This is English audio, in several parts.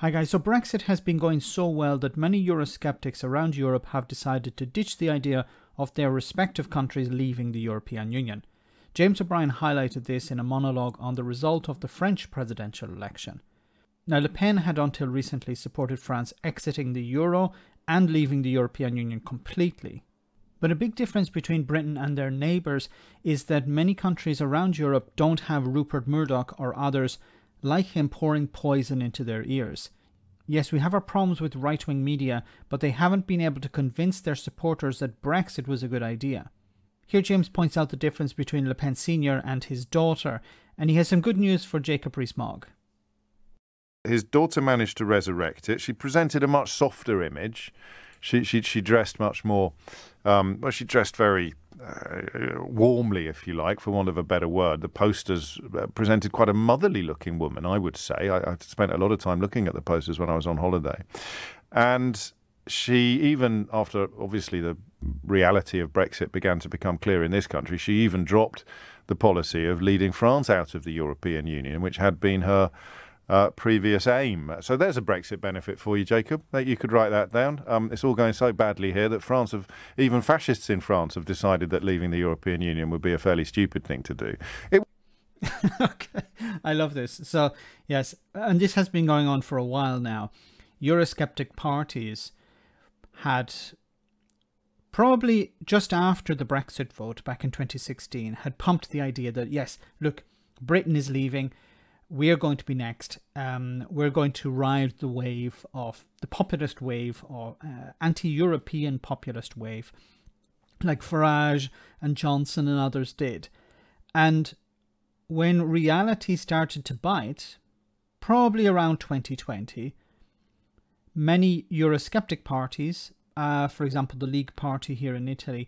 Hi guys, so Brexit has been going so well that many Eurosceptics around Europe have decided to ditch the idea of their respective countries leaving the European Union. James O'Brien highlighted this in a monologue on the result of the French presidential election. Now, Le Pen had until recently supported France exiting the euro and leaving the European Union completely. But a big difference between Britain and their neighbours is that many countries around Europe don't have Rupert Murdoch or others like him pouring poison into their ears. Yes, we have our problems with right-wing media, but they haven't been able to convince their supporters that Brexit was a good idea. Here James points out the difference between Le Pen Sr. and his daughter, and he has some good news for Jacob Rees-Mogg. His daughter managed to resurrect it. She presented a much softer image. She dressed much more, she dressed very warmly, if you like, for want of a better word. The posters presented quite a motherly-looking woman, I would say. I spent a lot of time looking at the posters when I was on holiday. And she even, after obviously the reality of Brexit began to become clear in this country, she even dropped the policy of leading France out of the European Union, which had been her previous aim. So there's a Brexit benefit for you, Jacob. You could write that down. It's all going so badly here that even fascists in France have decided that leaving the European Union would be a fairly stupid thing to do. Okay, I love this. So yes, and this has been going on for a while now. Eurosceptic parties had, probably just after the Brexit vote back in 2016, had pumped the idea that yes, look, Britain is leaving. We're going to be next. We're going to ride the wave of the populist wave, or anti-European populist wave, like Farage and Johnson and others did. And when reality started to bite, probably around 2020, many Eurosceptic parties, for example, the League Party here in Italy,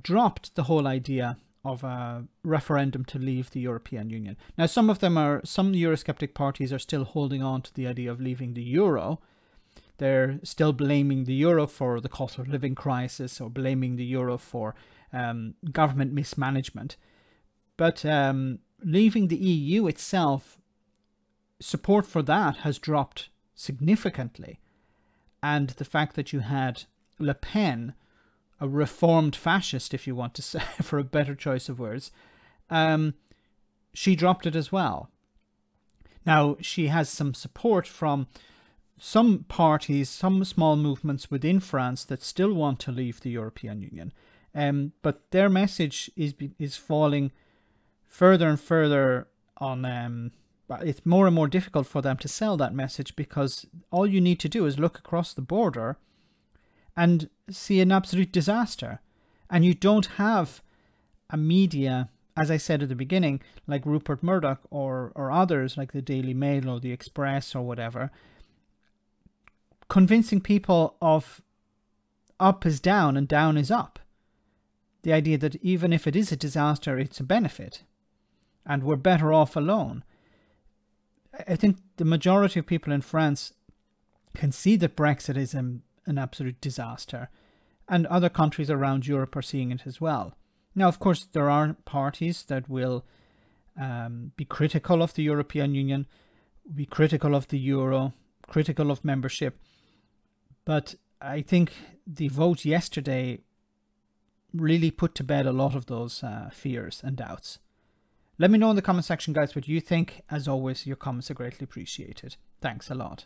dropped the whole idea of a referendum to leave the European Union. Now, some Eurosceptic parties are still holding on to the idea of leaving the euro. They're still blaming the euro for the cost of living crisis, or blaming the euro for government mismanagement. But leaving the EU itself, support for that has dropped significantly. And the fact that you had Le Pen, a reformed fascist, if you want to say, for a better choice of words, she dropped it as well. Now, she has some support from some parties, some small movements within France that still want to leave the European Union. But their message is falling further and further on. It's more and more difficult for them to sell that message, because all you need to do is look across the border and see an absolute disaster. And you don't have a media, as I said at the beginning, like Rupert Murdoch or others like the Daily Mail or the Express or whatever, convincing people of up is down and down is up. The idea that even if it is a disaster, it's a benefit, and we're better off alone. I think the majority of people in France can see that Brexit is an absolute disaster, and other countries around Europe are seeing it as well. Now, of course, there are parties that will be critical of the European Union, be critical of the euro, critical of membership, but I think the vote yesterday really put to bed a lot of those fears and doubts. Let me know in the comment section, guys, what you think. As always, your comments are greatly appreciated. Thanks a lot.